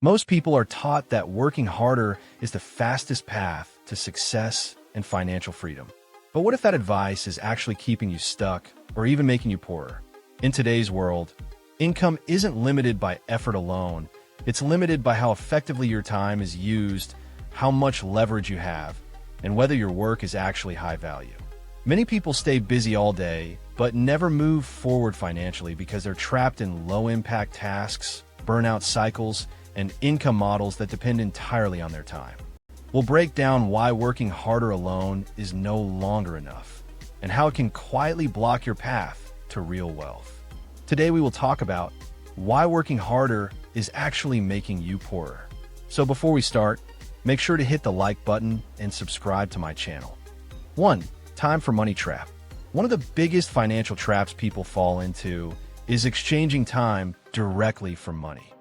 Most people are taught that working harder is the fastest path to success and financial freedom. But what if that advice is actually keeping you stuck or even making you poorer? In today's world, income isn't limited by effort alone. It's limited by how effectively your time is used, how much leverage you have, and whether your work is actually high value. Many people stay busy all day, but never move forward financially because they're trapped in low-impact tasks, burnout cycles, and income models that depend entirely on their time. We'll break down why working harder alone is no longer enough, and how it can quietly block your path to real wealth. Today we will talk about why working harder is actually making you poorer. So before we start, make sure to hit the like button and subscribe to my channel. 1. Time for money trap. One of the biggest financial traps people fall into is exchanging time directly for money.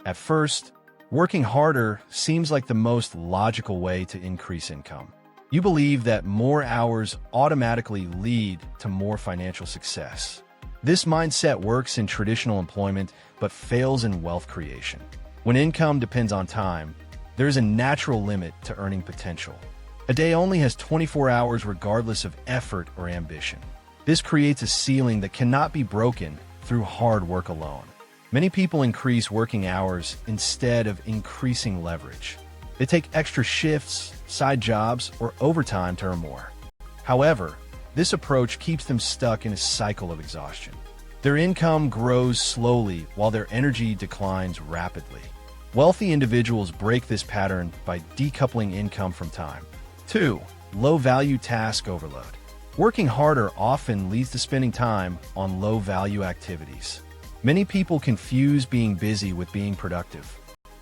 At first, working harder seems like the most logical way to increase income. You believe that more hours automatically lead to more financial success. This mindset works in traditional employment but fails in wealth creation. When income depends on time, there is a natural limit to earning potential. A day only has 24 hours regardless of effort or ambition. This creates a ceiling that cannot be broken through hard work alone. Many people increase working hours instead of increasing leverage. They take extra shifts, side jobs, or overtime to earn more. However, this approach keeps them stuck in a cycle of exhaustion. Their income grows slowly while their energy declines rapidly. Wealthy individuals break this pattern by decoupling income from time. 2. Low-value task overload. Working harder often leads to spending time on low-value activities. Many people confuse being busy with being productive.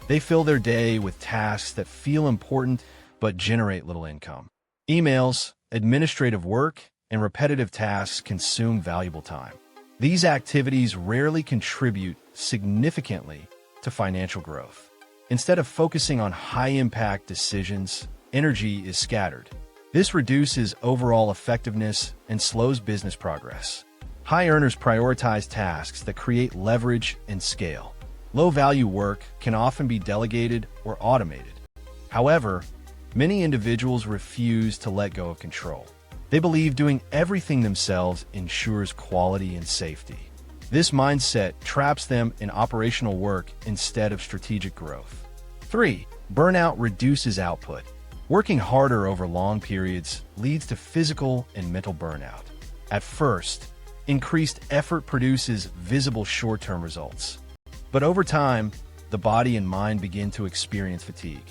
They fill their day with tasks that feel important but generate little income. Emails, administrative work, and repetitive tasks consume valuable time. These activities rarely contribute significantly to financial growth. Instead of focusing on high-impact decisions, energy is scattered. This reduces overall effectiveness and slows business progress. High earners prioritize tasks that create leverage and scale. Low-value work can often be delegated or automated. However, many individuals refuse to let go of control. They believe doing everything themselves ensures quality and safety. This mindset traps them in operational work instead of strategic growth. 3. Burnout reduces output. Working harder over long periods leads to physical and mental burnout. At first, increased effort produces visible short-term results. But over time, the body and mind begin to experience fatigue.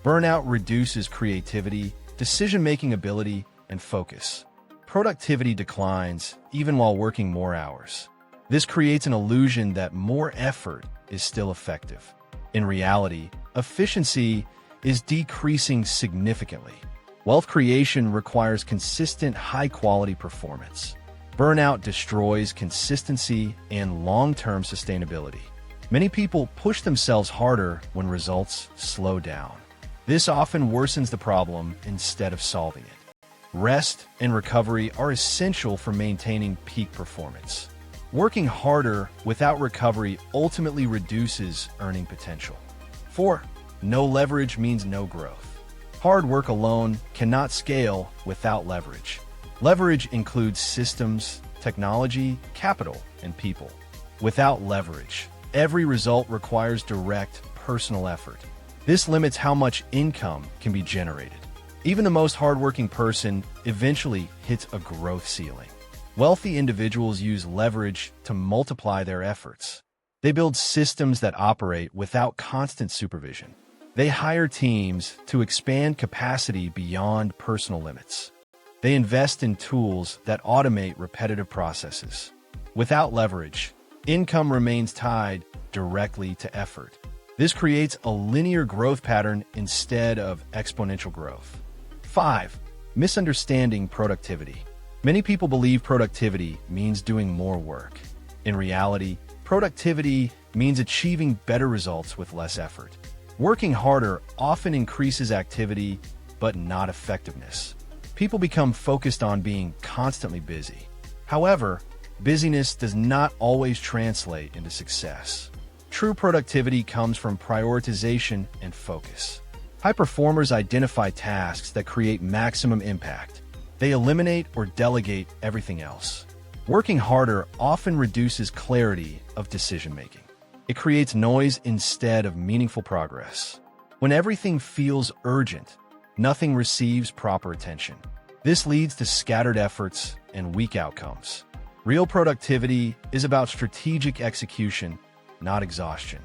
Burnout reduces creativity, decision-making ability, and focus. Productivity declines even while working more hours. This creates an illusion that more effort is still effective. In reality, efficiency is decreasing significantly. Wealth creation requires consistent, high-quality performance. Burnout destroys consistency and long-term sustainability. Many people push themselves harder when results slow down. This often worsens the problem instead of solving it. Rest and recovery are essential for maintaining peak performance. Working harder without recovery ultimately reduces earning potential. 4. No leverage means no growth. Hard work alone cannot scale without leverage. Leverage includes systems, technology, capital, and people. Without leverage, every result requires direct personal effort. This limits how much income can be generated. Even the most hardworking person eventually hits a growth ceiling. Wealthy individuals use leverage to multiply their efforts. They build systems that operate without constant supervision. They hire teams to expand capacity beyond personal limits. They invest in tools that automate repetitive processes. Without leverage, income remains tied directly to effort. This creates a linear growth pattern instead of exponential growth. 5. Misunderstanding productivity. Many people believe productivity means doing more work. In reality, productivity means achieving better results with less effort. Working harder often increases activity, but not effectiveness. People become focused on being constantly busy. However, busyness does not always translate into success. True productivity comes from prioritization and focus. High performers identify tasks that create maximum impact. They eliminate or delegate everything else. Working harder often reduces clarity of decision-making. It creates noise instead of meaningful progress. When everything feels urgent, nothing receives proper attention. This leads to scattered efforts and weak outcomes. Real productivity is about strategic execution, not exhaustion.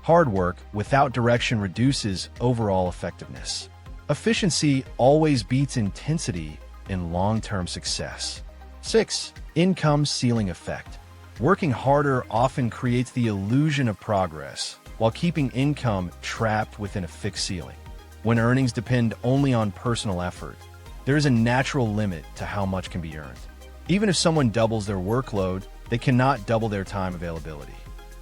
Hard work without direction reduces overall effectiveness. Efficiency always beats intensity in long-term success. 6. Income ceiling effect. Working harder often creates the illusion of progress while keeping income trapped within a fixed ceiling. When earnings depend only on personal effort, there is a natural limit to how much can be earned. Even if someone doubles their workload, they cannot double their time availability.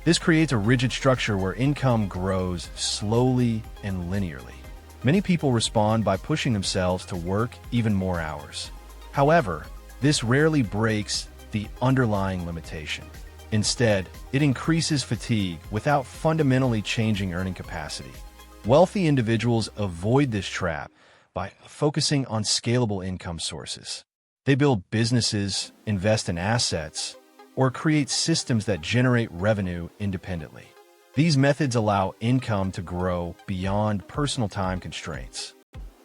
This creates a rigid structure where income grows slowly and linearly. Many people respond by pushing themselves to work even more hours. However, this rarely breaks the underlying limitation. Instead, it increases fatigue without fundamentally changing earning capacity. Wealthy individuals avoid this trap by focusing on scalable income sources. They build businesses, invest in assets, or create systems that generate revenue independently. These methods allow income to grow beyond personal time constraints.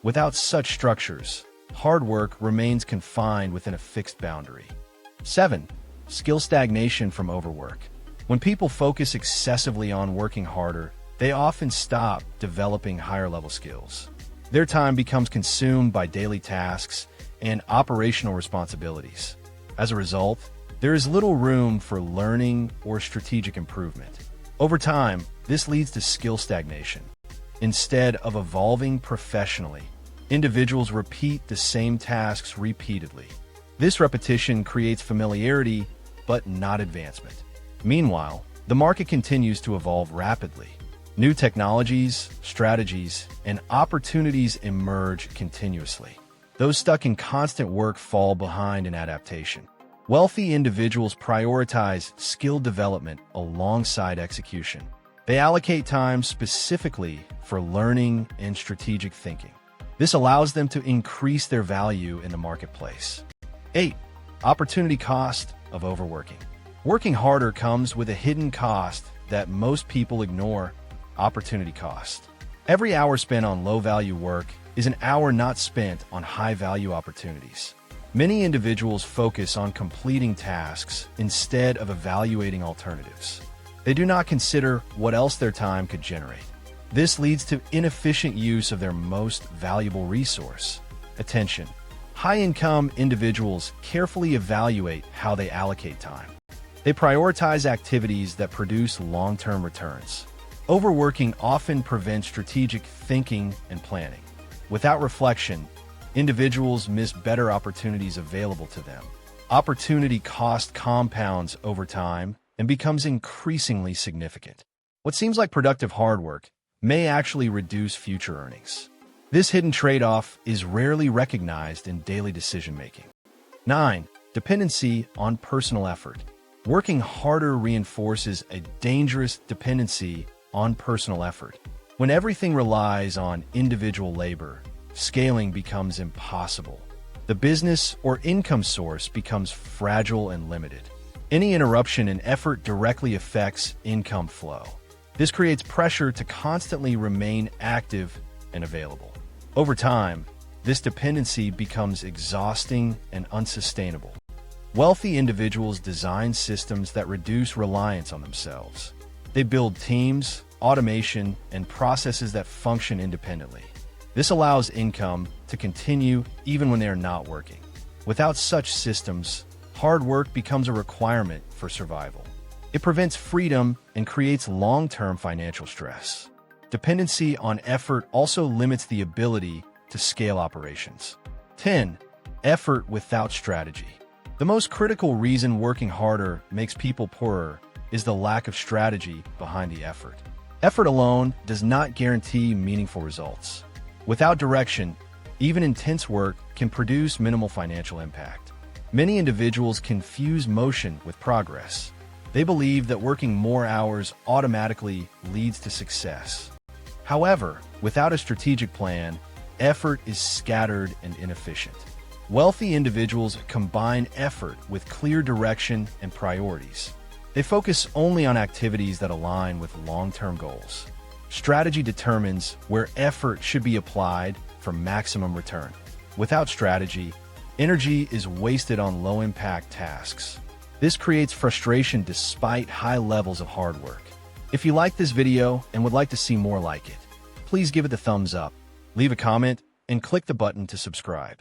Without such structures, hard work remains confined within a fixed boundary. 7. Skill stagnation from overwork. When people focus excessively on working harder, they often stop developing higher-level skills. Their time becomes consumed by daily tasks and operational responsibilities. As a result, there is little room for learning or strategic improvement. Over time, this leads to skill stagnation. Instead of evolving professionally, individuals repeat the same tasks repeatedly. This repetition creates familiarity, but not advancement. Meanwhile, the market continues to evolve rapidly. New technologies, strategies, and opportunities emerge continuously. Those stuck in constant work fall behind in adaptation. Wealthy individuals prioritize skill development alongside execution. They allocate time specifically for learning and strategic thinking. This allows them to increase their value in the marketplace. 8. Opportunity cost of overworking. Working harder comes with a hidden cost that most people ignore: opportunity cost. Every hour spent on low-value work is an hour not spent on high-value opportunities. Many individuals focus on completing tasks instead of evaluating alternatives. They do not consider what else their time could generate. This leads to inefficient use of their most valuable resource: attention. High-income individuals carefully evaluate how they allocate time. They prioritize activities that produce long-term returns. Overworking often prevents strategic thinking and planning. Without reflection, individuals miss better opportunities available to them. Opportunity cost compounds over time and becomes increasingly significant. What seems like productive hard work may actually reduce future earnings. This hidden trade-off is rarely recognized in daily decision-making. 9. Dependency on personal effort. Working harder reinforces a dangerous dependency on personal effort. When everything relies on individual labor, scaling becomes impossible. The business or income source becomes fragile and limited. Any interruption in effort directly affects income flow. This creates pressure to constantly remain active and available. Over time, this dependency becomes exhausting and unsustainable. Wealthy individuals design systems that reduce reliance on themselves. They build teams, automation, and processes that function independently. This allows income to continue even when they are not working. Without such systems, hard work becomes a requirement for survival. It prevents freedom and creates long-term financial stress. Dependency on effort also limits the ability to scale operations. 10. Effort without strategy. The most critical reason working harder makes people poorer is the lack of strategy behind the effort. Effort alone does not guarantee meaningful results. Without direction, even intense work can produce minimal financial impact. Many individuals confuse motion with progress. They believe that working more hours automatically leads to success. However, without a strategic plan, effort is scattered and inefficient. Wealthy individuals combine effort with clear direction and priorities. They focus only on activities that align with long-term goals. Strategy determines where effort should be applied for maximum return. Without strategy, energy is wasted on low-impact tasks. This creates frustration despite high levels of hard work. If you like this video and would like to see more like it, please give it a thumbs up, leave a comment, and click the button to subscribe.